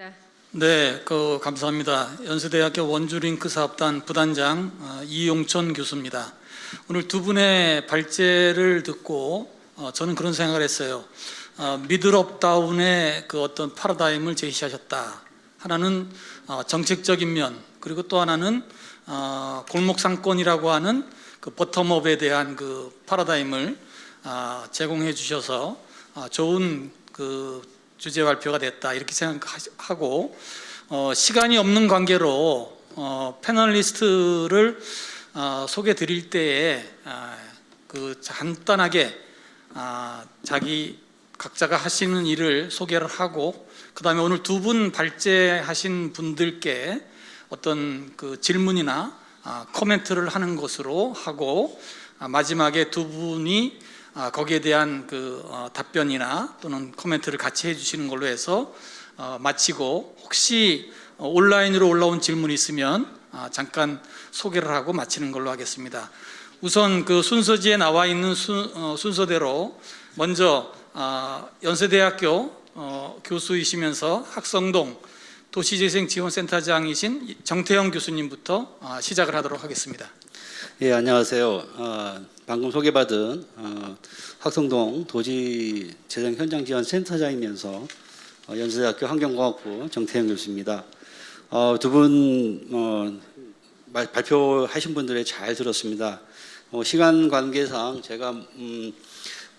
네. 네, 감사합니다. 연세대학교 원주링크 사업단 부단장 이용천 교수입니다. 오늘 두 분의 발제를 듣고 저는 그런 생각을 했어요. 미들업 다운의 그 어떤 패러다임을 제시하셨다. 하나는 정책적인 면, 그리고 또 하나는 골목 상권이라고 하는 그 버텀업에 대한 그 패러다임을 제공해 주셔서 좋은 그 주제 발표가 됐다 이렇게 생각하고, 시간이 없는 관계로 패널리스트를 소개 드릴 때에 그 간단하게 자기 각자가 하시는 일을 소개를 하고, 그 다음에 오늘 두 분 발제하신 분들께 어떤 그 질문이나 코멘트를 하는 것으로 하고, 마지막에 두 분이 거기에 대한 그 답변이나 또는 코멘트를 같이 해주시는 걸로 해서 마치고, 혹시 온라인으로 올라온 질문이 있으면 잠깐 소개를 하고 마치는 걸로 하겠습니다. 우선 그 순서지에 나와 있는 순서대로 먼저 연세대학교 교수이시면서 학성동 도시재생지원센터장이신 정태영 교수님부터 시작을 하도록 하겠습니다. 예, 안녕하세요. 방금 소개받은 학성동 도시재생현장지원센터장이면서 연세대학교 환경공학부 정태영 교수입니다. 두 분 발표하신 분들의 잘 들었습니다. 시간 관계상 제가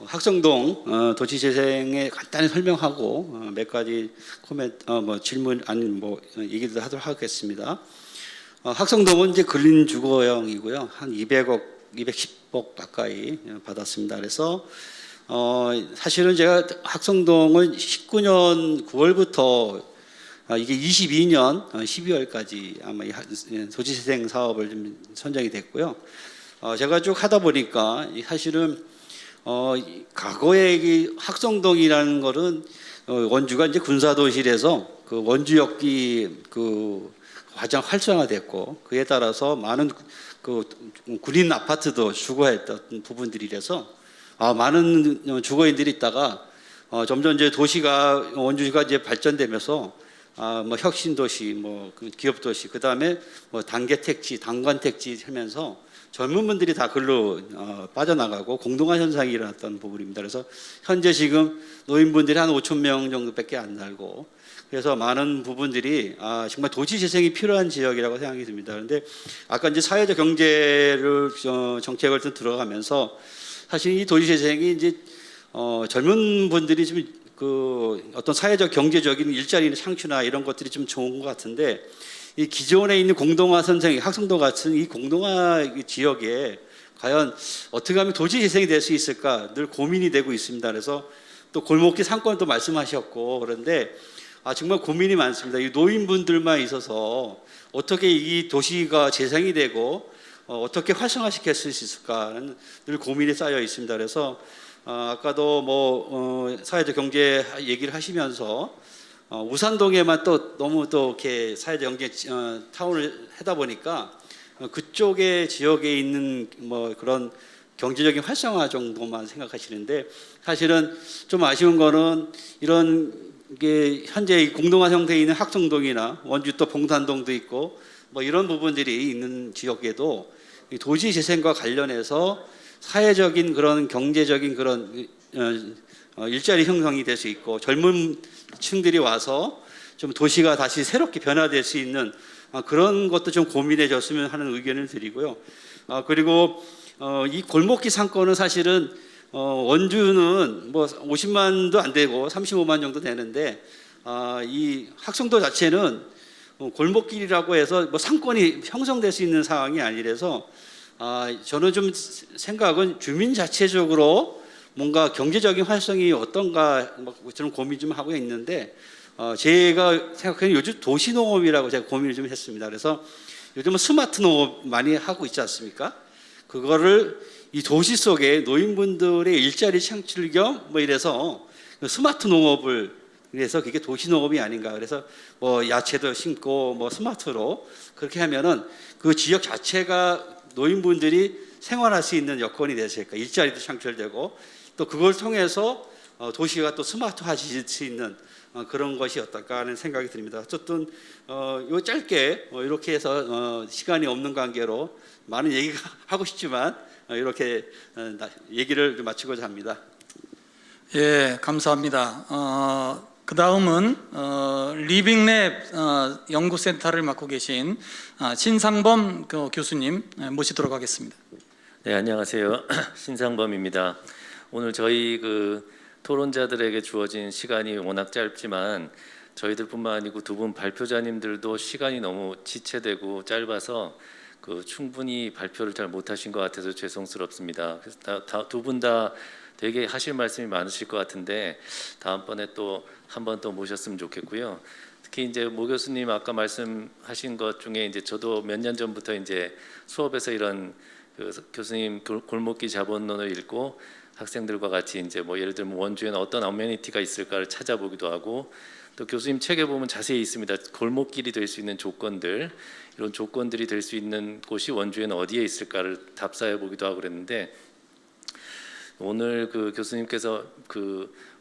학성동 도시재생에 간단히 설명하고 몇 가지 질문 얘기도 하도록 하겠습니다. 학성동은 이제 근린 주거형이고요. 한 210억 가까이 받았습니다. 그래서 사실은 제가 학성동은 19년 9월부터 이게 22년 12월까지 아마 도시재생 사업을 좀 선정이 됐고요. 제가 쭉 하다 보니까 사실은 과거에 이 학성동이라는 거는 원주가 이제 군사도시라서 그 원주역이 그 가장 활성화됐고, 그에 따라서 많은 그 군인 아파트도 주거했던 부분들이라서 많은 주거인들이 있다가 점점 이제 도시가 원주가 이제 발전되면서 혁신도시, 그 기업도시, 그 다음에 단계 택지, 단관 택지 하면서 젊은 분들이 다 글로 빠져나가고 공동화 현상이 일어났던 부분입니다. 그래서 현재 지금 노인분들이 한 5천 명 정도밖에 안 살고, 그래서 많은 부분들이 정말 도시 재생이 필요한 지역이라고 생각이 듭니다. 그런데 아까 이제 사회적 경제를 정책을 좀 들어가면서 사실 이 도시 재생이 이제 젊은 분들이 좀 그 어떤 사회적 경제적인 일자리 창출이나 이런 것들이 좀 좋은 것 같은데, 이 기존에 있는 공동화 선생, 학성도 같은 이 공동화 지역에 과연 어떻게 하면 도시 재생이 될 수 있을까 늘 고민이 되고 있습니다. 그래서 또 골목길 상권도 말씀하셨고, 그런데 정말 고민이 많습니다. 이 노인분들만 있어서 어떻게 이 도시가 재생이 되고 어떻게 활성화시킬 수 있을까는 늘 고민이 쌓여 있습니다. 그래서 아까도 사회적 경제 얘기를 하시면서 우산동에만 또 너무 또 이렇게 사회적 경제 타운을 하다 보니까 그쪽의 지역에 있는 그런 경제적인 활성화 정도만 생각하시는데, 사실은 좀 아쉬운 거는 이런 게 현재 공동화 형태에 있는 학성동이나 원주 또 봉산동도 있고 이런 부분들이 있는 지역에도 도시 재생과 관련해서 사회적인 그런 경제적인 그런 일자리 형성이 될 수 있고, 젊은 층들이 와서 좀 도시가 다시 새롭게 변화될 수 있는 그런 것도 좀 고민해 줬으면 하는 의견을 드리고요. 그리고 이 골목길 상권은 사실은 원주는 50만도 안 되고 35만 정도 되는데, 이 학성도 자체는 골목길이라고 해서 상권이 형성될 수 있는 상황이 아니라서 저는 좀 생각은 주민 자체적으로 뭔가 경제적인 활성이 어떤가 저는 고민 좀 하고 있는데, 제가 생각하는 요즘 도시농업이라고 제가 고민을 좀 했습니다. 그래서 요즘은 스마트 농업 많이 하고 있지 않습니까? 그거를 이 도시 속에 노인분들의 일자리 창출 겸 이래서 스마트 농업을, 그래서 그게 도시 농업이 아닌가. 그래서 야채도 심고 스마트로 그렇게 하면은 그 지역 자체가 노인분들이 생활할 수 있는 여건이 되실까, 일자리도 창출되고, 또 그걸 통해서 도시가 또 스마트화질 수 있는 그런 것이 어떨까 하는 생각이 듭니다. 어쨌든 요 짧게 이렇게 해서 시간이 없는 관계로 많은 얘기가 하고 싶지만 이렇게 얘기를 마치고자 합니다. 예, 감사합니다. 그 다음은 리빙랩 연구센터를 맡고 계신 신상범 교수님 모시도록 하겠습니다. 네, 안녕하세요. 신상범입니다. 오늘 저희 토론자들에게 주어진 시간이 워낙 짧지만 저희들뿐만 아니고 두 분 발표자님들도 시간이 너무 지체되고 짧아서 충분히 발표를 잘 못하신 것 같아서 죄송스럽습니다. 그래서 두 분 다 되게 하실 말씀이 많으실 것 같은데 다음번에 또 한 번 더 모셨으면 좋겠고요. 특히 이제 모 교수님 아까 말씀하신 것 중에 이제 저도 몇 년 전부터 이제 수업에서 이런 교수님 골목길 자본론을 읽고 학생들과 같이 이제 예를 들면 원주에는 어떤 어메니티가 있을까를 찾아보기도 하고 또 교수님 책에 보면 자세히 있습니다. 골목길이 될 수 있는 조건들, 이런 조건들이 될 수 있는 곳이 원주에는 어디에 있을까를 답사해 보기도 하고 그랬는데 오늘 교수님께서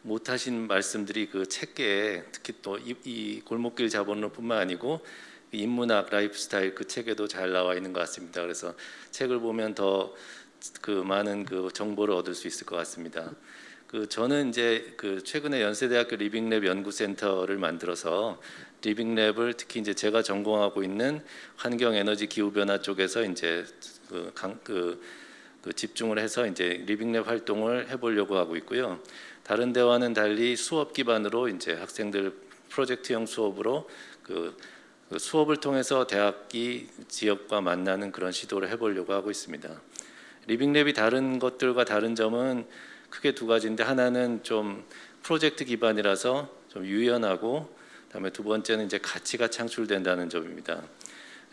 못하신 말씀들이 책에 특히 또 이 골목길 자본론뿐만 아니고 인문학 라이프스타일 책에도 잘 나와 있는 것 같습니다. 그래서 책을 보면 더 많은 정보를 얻을 수 있을 것 같습니다. 저는 이제 최근에 연세대학교 리빙랩 연구센터를 만들어서 리빙랩을 특히 이제 제가 전공하고 있는 환경, 에너지, 기후 변화 쪽에서 이제 집중을 해서 이제 리빙랩 활동을 해보려고 하고 있고요. 다른 데와는 달리 수업 기반으로 이제 학생들 프로젝트형 수업으로 수업을 통해서 대학이 지역과 만나는 그런 시도를 해보려고 하고 있습니다. 리빙랩이 다른 것들과 다른 점은 크게 두 가지인데 하나는 좀 프로젝트 기반이라서 좀 유연하고 그다음에 두 번째는 이제 가치가 창출된다는 점입니다.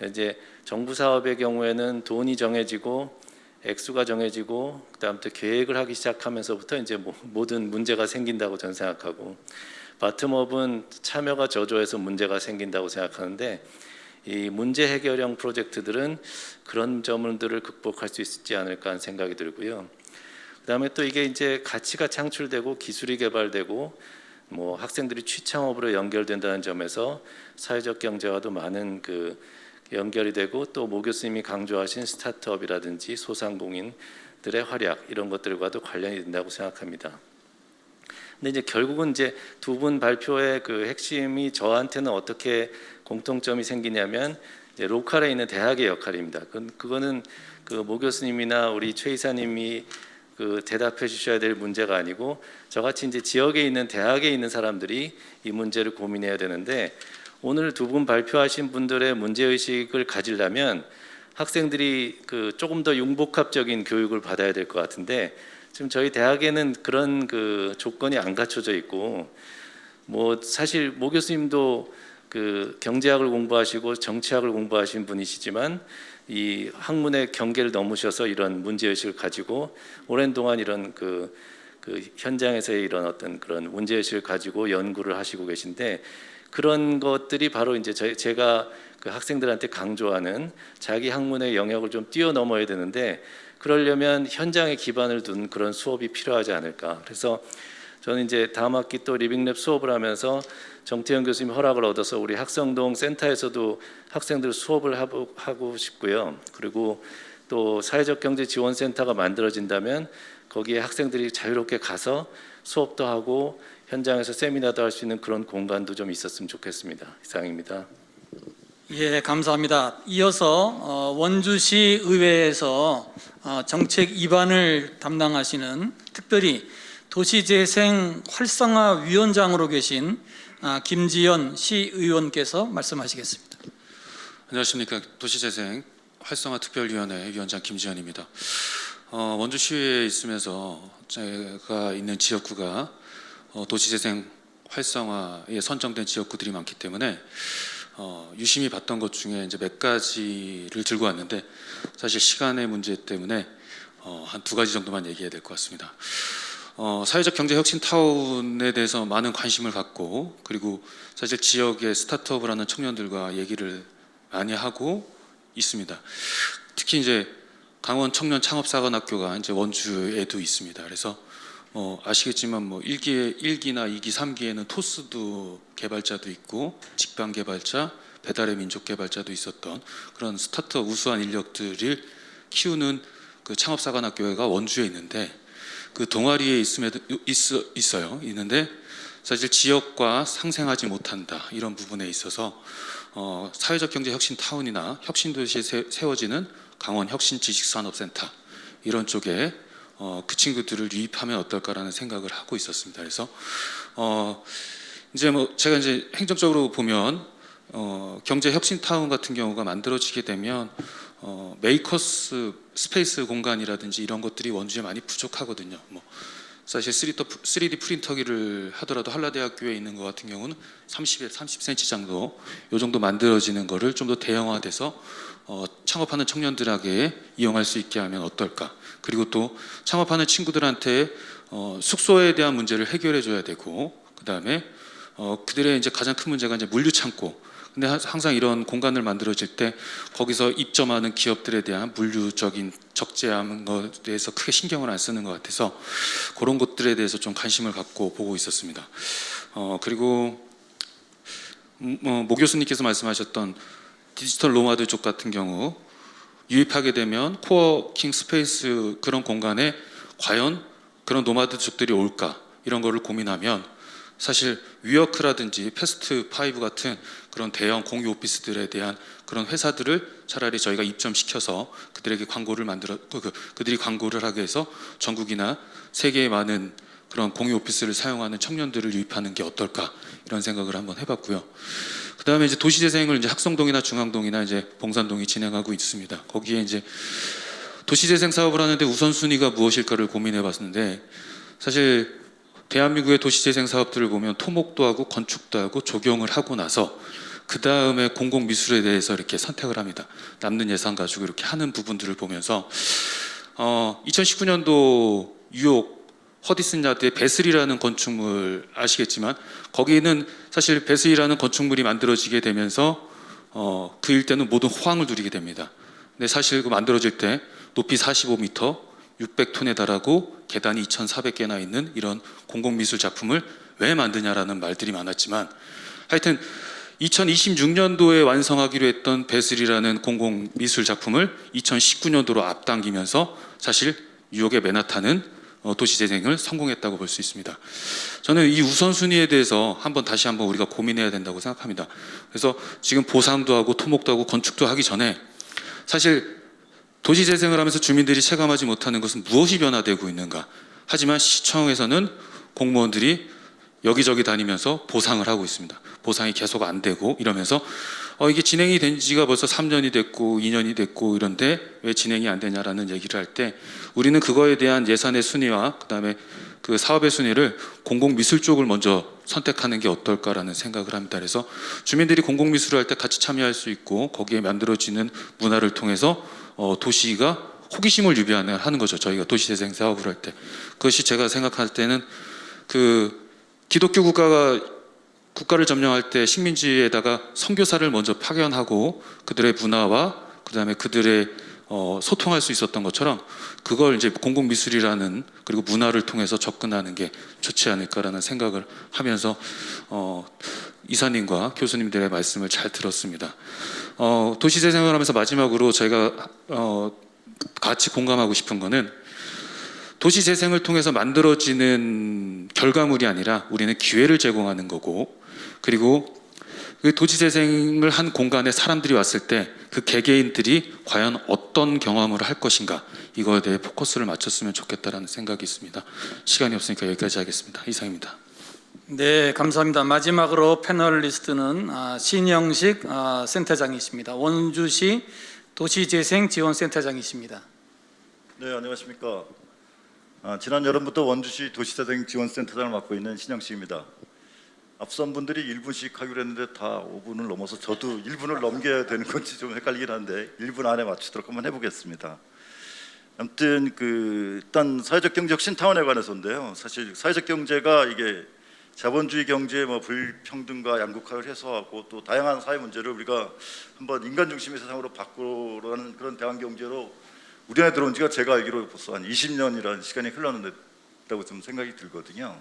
이제 정부 사업의 경우에는 돈이 정해지고 액수가 정해지고 그다음 또 계획을 하기 시작하면서부터 이제 모든 문제가 생긴다고 저는 생각하고 바텀업은 참여가 저조해서 문제가 생긴다고 생각하는데 이 문제 해결형 프로젝트들은 그런 점들을 극복할 수 있지 않을까 하는 생각이 들고요. 그다음에 또 이게 이제 가치가 창출되고 기술이 개발되고 학생들이 취창업으로 연결된다는 점에서 사회적 경제와도 많은 연결이 되고 또 모 교수님이 강조하신 스타트업이라든지 소상공인들의 활약 이런 것들과도 관련이 된다고 생각합니다. 근데 이제 결국은 이제 두 분 발표의 핵심이 저한테는 어떻게 공통점이 생기냐면 이제 로컬에 있는 대학의 역할입니다. 그거는 모 교수님이나 우리 최 이사님이 대답해 주셔야 될 문제가 아니고 저같이 이제 지역에 있는 대학에 있는 사람들이 이 문제를 고민해야 되는데 오늘 두 분 발표하신 분들의 문제의식을 가지려면 학생들이 조금 더 융복합적인 교육을 받아야 될 것 같은데 지금 저희 대학에는 그런 조건이 안 갖춰져 있고 사실 모 교수님도 경제학을 공부하시고 정치학을 공부하신 분이시지만 이 학문의 경계를 넘으셔서 이런 문제의식을 가지고 오랜 동안 이런 현장에서의 이런 어떤 그런 문제의식을 가지고 연구를 하시고 계신데 그런 것들이 바로 이제 제가 학생들한테 강조하는 자기 학문의 영역을 좀 뛰어넘어야 되는데 그러려면 현장에 기반을 둔 그런 수업이 필요하지 않을까. 그래서 저는 이제 다음 학기 또 리빙랩 수업을 하면서 정태현 교수님 허락을 얻어서 우리 학성동 센터에서도 학생들 수업을 하고 싶고요. 그리고 또 사회적 경제 지원센터가 만들어진다면 거기에 학생들이 자유롭게 가서 수업도 하고 현장에서 세미나도 할 수 있는 그런 공간도 좀 있었으면 좋겠습니다. 이상입니다. 예, 감사합니다. 이어서 원주시 의회에서 정책 입안을 담당하시는 특별히 도시재생 활성화 위원장으로 계신 김지연 시의원께서 말씀하시겠습니다. 안녕하십니까. 도시재생 활성화 특별위원회 위원장 김지현입니다. 원주시에 있으면서 제가 있는 지역구가 도시재생 활성화에 선정된 지역구들이 많기 때문에 유심히 봤던 것 중에 이제 몇 가지를 들고 왔는데 사실 시간의 문제 때문에 한 두 가지 정도만 얘기해야 될 것 같습니다. 사회적 경제 혁신 타운에 대해서 많은 관심을 갖고 그리고 사실 지역의 스타트업을 하는 청년들과 얘기를 많이 하고 있습니다. 특히 이제 강원 청년 창업사관학교가 이제 원주에도 있습니다. 그래서 아시겠지만 뭐 1기나 2기, 3기에는 토스도 개발자도 있고 직방 개발자, 배달의 민족 개발자도 있었던 그런 스타트업 우수한 인력들을 키우는 그 창업사관학교가 원주에 있는데 그 동아리에 있어요. 있는데 사실 지역과 상생하지 못한다 이런 부분에 있어서 사회적 경제 혁신 타운이나 혁신 도시에 세워지는 강원 혁신 지식산업센터 이런 쪽에 그 친구들을 유입하면 어떨까라는 생각을 하고 있었습니다. 그래서 이제 뭐 제가 이제 행정적으로 보면 경제 혁신 타운 같은 경우가 만들어지게 되면 메이커스 스페이스 공간이라든지 이런 것들이 원주에 많이 부족하거든요. 뭐 사실 3D 프린터기를 하더라도 한라대학교에 있는 것 같은 경우는 30에 30cm 정도 요 정도 만들어지는 거를 좀 더 대형화돼서 창업하는 청년들에게 이용할 수 있게 하면 어떨까? 그리고 또 창업하는 친구들한테 숙소에 대한 문제를 해결해 줘야 되고 그다음에 그들의 이제 가장 큰 문제가 이제 물류 창고. 근데 항상 이런 공간을 만들어질 때 거기서 입점하는 기업들에 대한 물류적인 적재하는 것에 대해서 크게 신경을 안 쓰는 것 같아서 그런 것들에 대해서 좀 관심을 갖고 보고 있었습니다. 그리고 모 교수님께서 말씀하셨던 디지털 노마드족 같은 경우 유입하게 되면 코워킹 스페이스 그런 공간에 과연 그런 노마드족들이 올까 이런 거를 고민하면 사실 위워크라든지 패스트 5 같은 그런 대형 공유 오피스들에 대한 그런 회사들을 차라리 저희가 입점시켜서 그들에게 광고를 만들어 그들이 광고를 하게 해서 전국이나 세계의 많은 그런 공유 오피스를 사용하는 청년들을 유입하는 게 어떨까 이런 생각을 한번 해봤고요. 그다음에 이제 도시재생을 이제 학성동이나 중앙동이나 이제 봉산동이 진행하고 있습니다. 거기에 이제 도시재생 사업을 하는데 우선순위가 무엇일까를 고민해봤는데 사실 대한민국의 도시재생 사업들을 보면 토목도 하고 건축도 하고 조경을 하고 나서 그 다음에 공공미술에 대해서 이렇게 선택을 합니다. 남는 예산 가지고 이렇게 하는 부분들을 보면서 2019년도 뉴욕 허디슨 야드의 베슬이라는 건축물 아시겠지만 거기는 사실 베슬이라는 건축물이 만들어지게 되면서 그 일대는 모든 호황을 누리게 됩니다. 근데 사실 그 만들어질 때 높이 45m 600톤에 달하고 계단이 2,400개나 있는 이런 공공미술 작품을 왜 만드냐라는 말들이 많았지만 하여튼 2026년도에 완성하기로 했던 베슬이라는 공공미술 작품을 2019년도로 앞당기면서 사실 뉴욕의 맨하탄은 도시재생을 성공했다고 볼 수 있습니다. 저는 이 우선순위에 대해서 다시 한번 우리가 고민해야 된다고 생각합니다. 그래서 지금 보상도 하고 토목도 하고 건축도 하기 전에 사실 도시재생을 하면서 주민들이 체감하지 못하는 것은 무엇이 변화되고 있는가. 하지만 시청에서는 공무원들이 여기저기 다니면서 보상을 하고 있습니다. 보상이 계속 안 되고 이러면서 이게 진행이 된 지가 벌써 3년이 됐고 2년이 됐고 이런데 왜 진행이 안 되냐라는 얘기를 할 때 우리는 그거에 대한 예산의 순위와 그다음에 그 사업의 순위를 공공미술 쪽을 먼저 선택하는 게 어떨까라는 생각을 합니다. 그래서 주민들이 공공미술을 할 때 같이 참여할 수 있고 거기에 만들어지는 문화를 통해서 도시가 호기심을 유발하는 거죠. 저희가 도시재생 사업을 할 때 그것이 제가 생각할 때는 그 기독교 국가를 점령할 때 식민지에다가 선교사를 먼저 파견하고 그들의 문화와 그다음에 그들의 소통할 수 있었던 것처럼 그걸 이제 공공미술이라는 그리고 문화를 통해서 접근하는 게 좋지 않을까라는 생각을 하면서 이사님과 교수님들의 말씀을 잘 들었습니다. 도시재생을 하면서 마지막으로 저희가 같이 공감하고 싶은 거는 도시재생을 통해서 만들어지는 결과물이 아니라 우리는 기회를 제공하는 거고 그리고 그 도시재생을 한 공간에 사람들이 왔을 때 그 개개인들이 과연 어떤 경험을 할 것인가 이거에 대해 포커스를 맞췄으면 좋겠다라는 생각이 있습니다. 시간이 없으니까 여기까지 하겠습니다. 이상입니다. 네, 감사합니다. 마지막으로 패널리스트는 신영식 센터장이십니다. 원주시 도시재생지원센터장이십니다. 네, 안녕하십니까. 지난 여름부터 원주시 도시재생 지원센터장을 맡고 있는 신영식입니다. 앞선 분들이 1분씩 하기로 했는데 다 5분을 넘어서 저도 1분을 넘겨야 되는 건지 좀 헷갈리긴 한데 1분 안에 맞추도록 한번 해보겠습니다. 아무튼 일단 사회적 경제적 신타원에 관해서인데요. 사실 사회적 경제가 이게 자본주의 경제의 불평등과 양극화를 해소하고 또 다양한 사회 문제를 우리가 한번 인간 중심의 세상으로 바꾸려는 그런 대환 경제로 우리 안에 들어온 지가 제가 알기로 벌써 한 20년이라는 시간이 흘렀는데 있다고 좀 생각이 들거든요.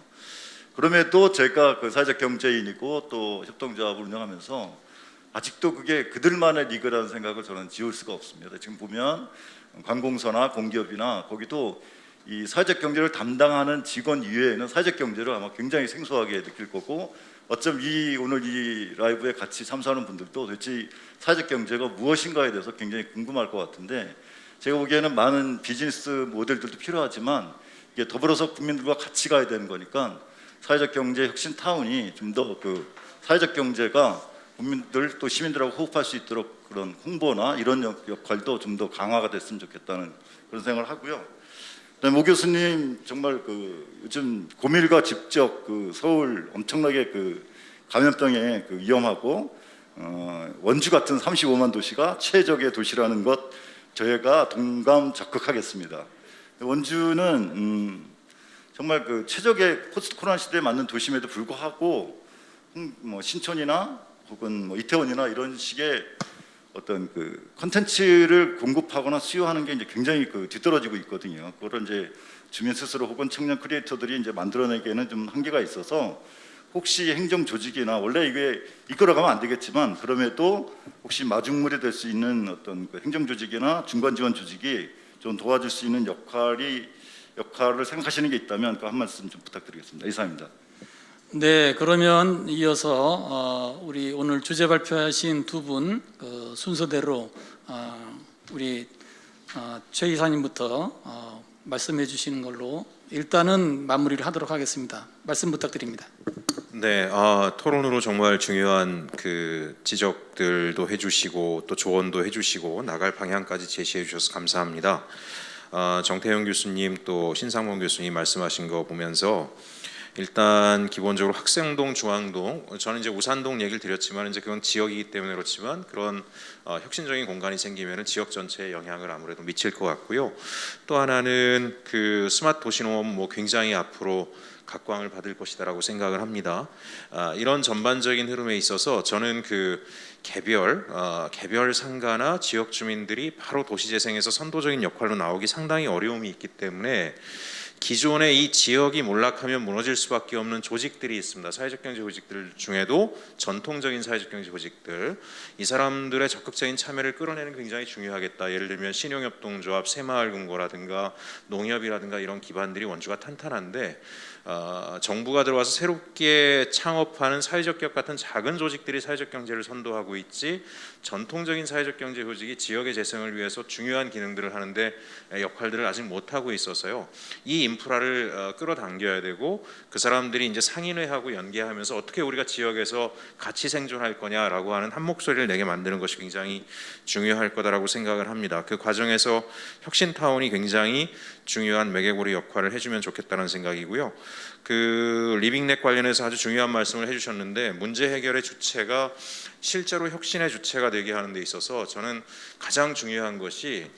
그럼에도 제가 그 사회적 경제인이고 또 협동조합을 운영하면서 아직도 그게 그들만의 리그라는 생각을 저는 지울 수가 없습니다. 지금 보면 관공서나 공기업이나 거기도 이 사회적 경제를 담당하는 직원 이외에는 사회적 경제를 아마 굉장히 생소하게 느낄 거고, 어쩜 오늘 이 라이브에 같이 참석하는 분들도 도대체 사회적 경제가 무엇인가에 대해서 굉장히 궁금할 것 같은데, 제가 보기에는 많은 비즈니스 모델들도 필요하지만 이게 더불어서 국민들과 같이 가야 되는 거니까 사회적 경제 혁신 타운이 좀 더 그 사회적 경제가 국민들 또 시민들하고 호흡할 수 있도록 그런 홍보나 이런 역할도 좀 더 강화가 됐으면 좋겠다는 그런 생각을 하고요. 그다음에 모 교수님 정말 그 요즘 고밀과 직접 그 서울 엄청나게 그 감염병에 그 위험하고 원주 같은 35만 도시가 최적의 도시라는 것 저희가 동감 적극하겠습니다. 원주는 정말 그 최적의 포스트 코로나 시대에 맞는 도심에도 불구하고 뭐 신촌이나 혹은 뭐 이태원이나 이런 식의 어떤 그 컨텐츠를 공급하거나 수요하는 게 이제 굉장히 그 뒤떨어지고 있거든요. 그걸 이제 주민 스스로 혹은 청년 크리에이터들이 이제 만들어내기에는 좀 한계가 있어서, 혹시 행정 조직이나 원래 이게 이끌어가면 안 되겠지만 그럼에도 혹시 마중물이 될 수 있는 어떤 그 행정 조직이나 중간 지원 조직이 좀 도와줄 수 있는 역할을 생각하시는 게 있다면 그 한 말씀 좀 부탁드리겠습니다. 이상입니다. 네, 그러면 이어서 우리 오늘 주제 발표하신 두 분 순서대로 우리 최 이사님부터 말씀해 주시는 걸로 일단은 마무리를 하도록 하겠습니다. 말씀 부탁드립니다. 네, 토론으로 정말 중요한 그 지적들도 해주시고 또 조언도 해주시고 나갈 방향까지 제시해 주셔서 감사합니다. 정태영 교수님 또 신상범 교수님 말씀하신 거 보면서 일단 기본적으로 학생동, 중앙동, 저는 이제 우산동 얘기를 드렸지만 이제 그건 지역이기 때문에 그렇지만 그런 혁신적인 공간이 생기면은 지역 전체에 영향을 아무래도 미칠 것 같고요. 또 하나는 그 스마트 도시농업 뭐 굉장히 앞으로 각광을 받을 것이다라고 생각을 합니다. 이런 전반적인 흐름에 있어서 저는 그 개별 상가나 지역 주민들이 바로 도시재생에서 선도적인 역할로 나오기 상당히 어려움이 있기 때문에 기존의 이 지역이 몰락하면 무너질 수밖에 없는 조직들이 있습니다. 사회적 경제 조직들 중에도 전통적인 사회적 경제 조직들, 이 사람들의 적극적인 참여를 끌어내는 굉장히 중요하겠다. 예를 들면 신용협동조합, 새마을금고라든가 농협이라든가 이런 기반들이 원주가 탄탄한데 정부가 들어와서 새롭게 창업하는 사회적 기업 같은 작은 조직들이 사회적 경제를 선도하고 있지, 전통적인 사회적 경제 조직이 지역의 재생을 위해서 중요한 기능들을 하는데 역할들을 아직 못하고 있어서요. 이 인프라를 끌어당겨야 되고 그 사람들이 이제 상인회하고 연계하면서 어떻게 우리가 지역에서 같이 생존할 거냐라고 하는 한 목소리를 내게 만드는 것이 굉장히 중요할 거다라고 생각을 합니다. 그 과정에서 혁신타운이 굉장히 중요한 매개고리 역할을 해주면 좋겠다는 생각이고요. 그 리빙넷 관련해서 아주 중요한 말씀을 해주셨는데, 문제 해결의 주체가 실제로 혁신의 주체가 되게 하는 데 있어서 저는 가장 중요한 것이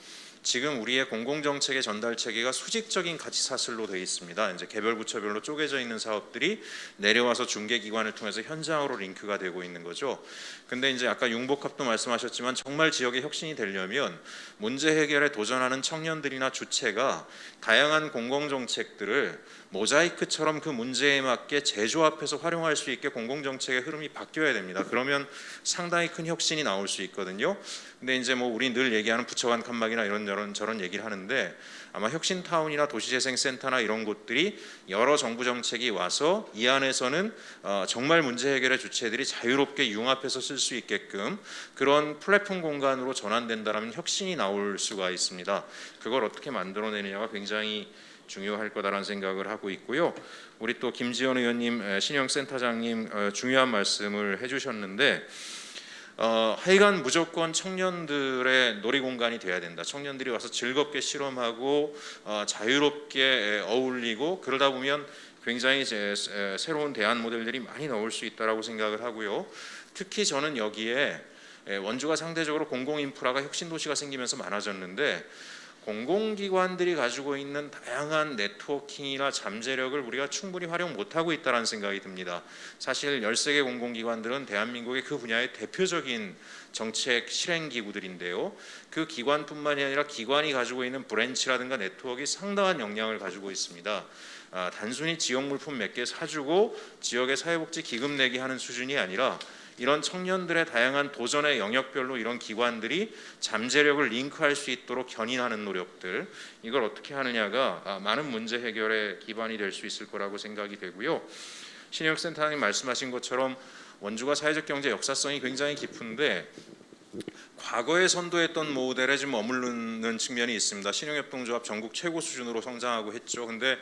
지금 우리의 공공정책의 전달 체계가 수직적인 가치 사슬로 되어 있습니다. 이제 개별 부처별로 쪼개져 있는 사업들이 내려와서 중개기관을 통해서 현장으로 링크가 되고 있는 거죠. 근데 이제 아까 융복합도 말씀하셨지만 정말 지역의 혁신이 되려면 문제 해결에 도전하는 청년들이나 주체가 다양한 공공정책들을 모자이크처럼 그 문제에 맞게 재조합해서 활용할 수 있게 공공정책의 흐름이 바뀌어야 됩니다. 그러면 상당히 큰 혁신이 나올 수 있거든요. 근데 이제 뭐 우리 늘 얘기하는 부처간 칸막이나 이런 저런 얘기를 하는데, 아마 혁신타운이나 도시재생센터나 이런 곳들이 여러 정부 정책이 와서 이 안에서는 정말 문제 해결의 주체들이 자유롭게 융합해서 쓸 수 있게끔 그런 플랫폼 공간으로 전환된다면 혁신이 나올 수가 있습니다. 그걸 어떻게 만들어내느냐가 굉장히 중요할 거다라는 생각을 하고 있고요. 우리 또 김지원 의원님, 신영센터장님 중요한 말씀을 해주셨는데, 하여간 무조건 청년들의 놀이공간이 돼야 된다. 청년들이 와서 즐겁게 실험하고 자유롭게 어울리고 그러다 보면 굉장히 새로운 대안 모델들이 많이 나올 수 있다라고 생각을 하고요. 특히 저는 여기에 원주가 상대적으로 공공인프라가 혁신도시가 생기면서 많아졌는데, 공공기관들이 가지고 있는 다양한 네트워킹이나 잠재력을 우리가 충분히 활용 못하고 있다는 생각이 듭니다. 사실 13개 공공기관들은 대한민국의 그 분야의 대표적인 정책 실행기구들인데요. 그 기관뿐만이 아니라 기관이 가지고 있는 브랜치라든가 네트워크가 상당한 역량을 가지고 있습니다. 단순히 지역 물품 몇 개 사주고 지역의 사회복지 기금 내기 하는 수준이 아니라 이런 청년들의 다양한 도전의 영역별로 이런 기관들이 잠재력을 링크할 수 있도록 견인하는 노력들, 이걸 어떻게 하느냐가 많은 문제 해결의 기반이 될 수 있을 거라고 생각이 되고요. 신영혁 센터장님 말씀하신 것처럼 원주가 사회적 경제 역사성이 굉장히 깊은데 과거에 선도했던 모델에 좀 머무르는 측면이 있습니다. 신용협동조합 전국 최고 수준으로 성장하고 했죠. 근데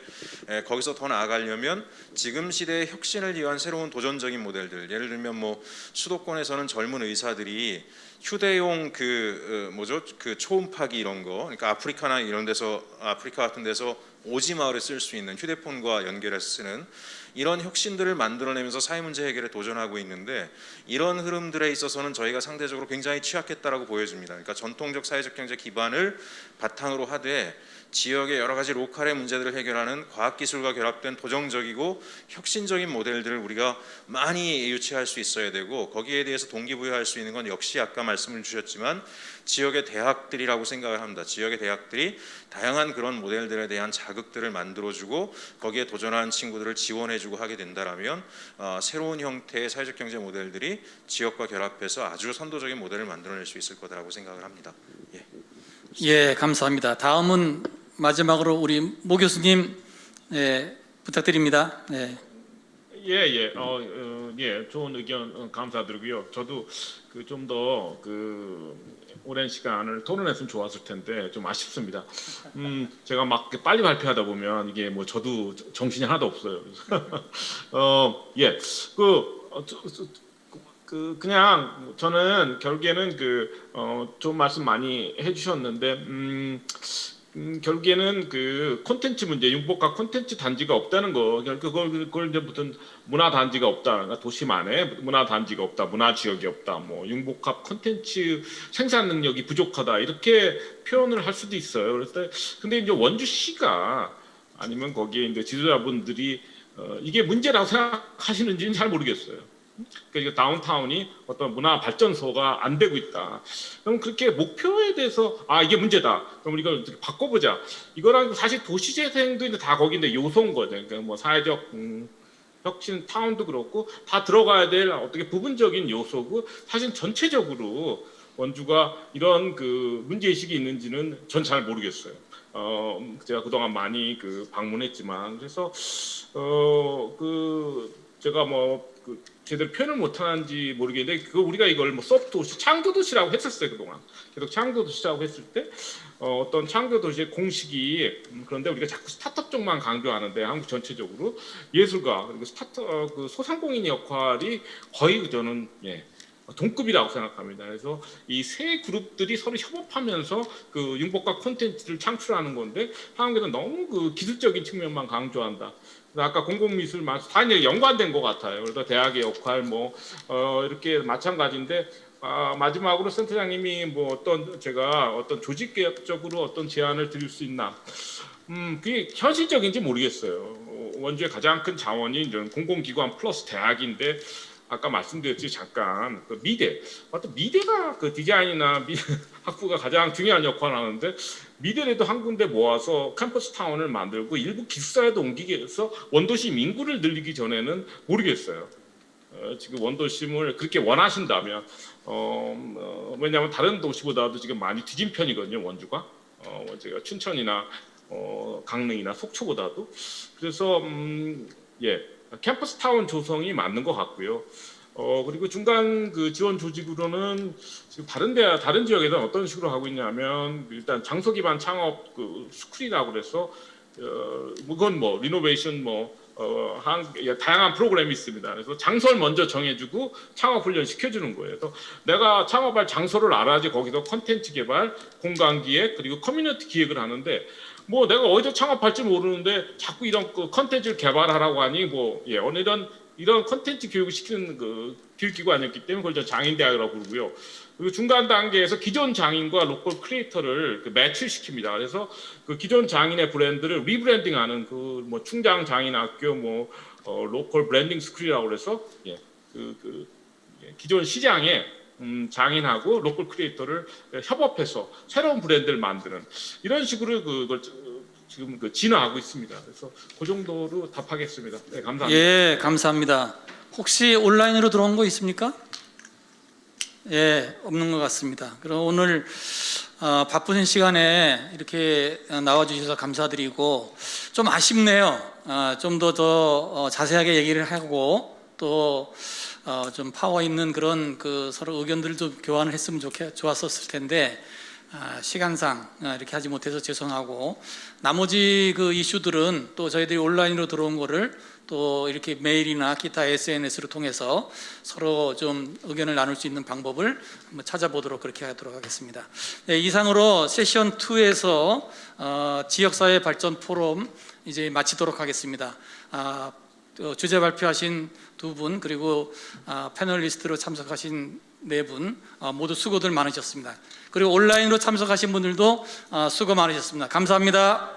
거기서 더 나아가려면 지금 시대의 혁신을 위한 새로운 도전적인 모델들, 예를 들면 뭐 수도권에서는 젊은 의사들이 휴대용 그 초음파기 이런 거, 그러니까 아프리카나 이런 데서, 아프리카 같은 데서 오지 마을에 쓸 수 있는 휴대폰과 연결해서 쓰는 이런 혁신들을 만들어내면서 사회 문제 해결에 도전하고 있는데, 이런 흐름들에 있어서는 저희가 상대적으로 굉장히 취약했다라고 보여집니다. 그러니까 전통적 사회적 경제 기반을 바탕으로 하되 지역의 여러 가지 로컬의 문제들을 해결하는 과학기술과 결합된 도전적이고 혁신적인 모델들을 우리가 많이 유치할 수 있어야 되고, 거기에 대해서 동기부여할 수 있는 건 역시 아까 말씀을 주셨지만 지역의 대학들이라고 생각을 합니다. 지역의 대학들이 다양한 그런 모델들에 대한 자극들을 만들어주고 거기에 도전하는 친구들을 지원해주고 하게 된다라면 새로운 형태의 사회적 경제 모델들이 지역과 결합해서 아주 선도적인 모델을 만들어낼 수 있을 거라고 생각을 합니다. 예, 감사합니다. 다음은 마지막으로 우리 모 교수님 부탁드립니다. 예, 좋은 의견 감사드리고요. 저도 좀 더 오랜 시간을 토론했으면 좋았을 텐데 좀 아쉽습니다. 제가 막 빨리 발표하다 보면 이게 뭐 저도 정신이 하나도 없어요. 그냥 저는 결국에는 좋은 말씀 많이 해주셨는데 결국에는 콘텐츠 문제, 융복합 콘텐츠 단지가 없다는 거, 그걸 이제 무슨 문화 단지가 없다, 그러니까 도시만에 문화 단지가 없다, 문화 지역이 없다, 뭐 융복합 콘텐츠 생산 능력이 부족하다 이렇게 표현을 할 수도 있어요. 그래서 근데 이제 원주시가 아니면 거기에 이제 지도자분들이 이게 문제라고 생각하시는지는 잘 모르겠어요. 그러니까 다운타운이 어떤 문화 발전소가 안 되고 있다. 그럼 그렇게 목표에 대해서 이게 문제다. 그럼 이걸 바꿔보자. 이거랑 사실 도시재생도 이제 다 거기인데 요소인 거죠. 그러니까 뭐 사회적 혁신 타운도 그렇고 다 들어가야 될 어떻게 부분적인 요소고, 사실 전체적으로 원주가 이런 문제 의식이 있는지는 전 잘 모르겠어요. 제가 그동안 많이 방문했지만, 그래서 제가 제대로 표현을 못하는지 모르겠는데 우리가 이걸 뭐 서브도시, 창조도시라고 했었어요. 그동안 계속 창조도시라고 했을 때 어떤 창조도시의 공식이 그런데 우리가 자꾸 스타트업 쪽만 강조하는데 한국 전체적으로 예술가 그리고 스타트업 소상공인의 역할이 거의 저는 동급이라고 생각합니다. 그래서 이 세 그룹들이 서로 협업하면서 융복합 콘텐츠를 창출하는 건데 한국에는 너무 기술적인 측면만 강조한다. 아까 공공미술 다 이제 연관된 것 같아요. 그래서 대학의 역할 이렇게 마찬가지인데 마지막으로 센터장님이 제가 어떤 조직 개혁적으로 어떤 제안을 드릴 수 있나? 그게 현실적인지 모르겠어요. 원주의 가장 큰 자원이 이제 공공기관 플러스 대학인데. 아까 말씀드렸지 잠깐 미대, 어떤 미대가 디자인이나 학부가 가장 중요한 역할을 하는데 미대라도 한 군데 모아서 캠퍼스 타운을 만들고 일부 기숙사에도 옮기게 해서 원도시 인구를 늘리기 전에는 모르겠어요. 지금 원도심을 그렇게 원하신다면 왜냐하면 다른 도시보다도 지금 많이 뒤진 편이거든요. 원주가 제가 춘천이나 강릉이나 속초보다도. 그래서 캠퍼스 타운 조성이 맞는 것 같고요. 그리고 중간 지원 조직으로는 지금 다른 지역에서는 어떤 식으로 하고 있냐면 일단 장소 기반 창업 스쿨이라고 그래서 그건 리노베이션 다양한 프로그램이 있습니다. 그래서 장소를 먼저 정해주고 창업 훈련 시켜주는 거예요. 그래서 내가 창업할 장소를 알아야지 거기서 컨텐츠 개발, 공간 기획 그리고 커뮤니티 기획을 하는데. 내가 어디서 창업할지 모르는데 자꾸 이런 컨텐츠를 개발하라고 하니 어느 이런 컨텐츠 교육을 시키는 교육기관이었기 때문에 그걸 장인대학이라고 부르고요. 그리고 중간 단계에서 기존 장인과 로컬 크리에이터를 매치시킵니다. 그래서 기존 장인의 브랜드를 리브랜딩하는 충장 장인학교 로컬 브랜딩 스쿨이라고 그래서 기존 시장에 장인하고 로컬 크리에이터를 협업해서 새로운 브랜드를 만드는 이런 식으로 그걸 지금 그 진화하고 있습니다. 그래서 그 정도로 답하겠습니다. 네, 감사합니다. 예, 감사합니다. 혹시 온라인으로 들어온 거 있습니까? 예, 없는 것 같습니다. 그럼 오늘 바쁜 시간에 이렇게 나와주셔서 감사드리고 좀 아쉽네요. 좀 더 자세하게 얘기를 하고 또 좀 파워 있는 그런 그 서로 의견들도 교환을 했으면 좋았었을 텐데 시간상 이렇게 하지 못해서 죄송하고 나머지 그 이슈들은 또 저희들이 온라인으로 들어온 거를 또 이렇게 메일이나 기타 SNS를 통해서 서로 좀 의견을 나눌 수 있는 방법을 한번 찾아보도록 그렇게 하도록 하겠습니다. 네, 이상으로 세션 2에서 지역사회 발전 포럼 이제 마치도록 하겠습니다. 주제 발표하신 두 분 그리고 패널리스트로 참석하신 네 분 모두 수고들 많으셨습니다. 그리고 온라인으로 참석하신 분들도 수고 많으셨습니다. 감사합니다.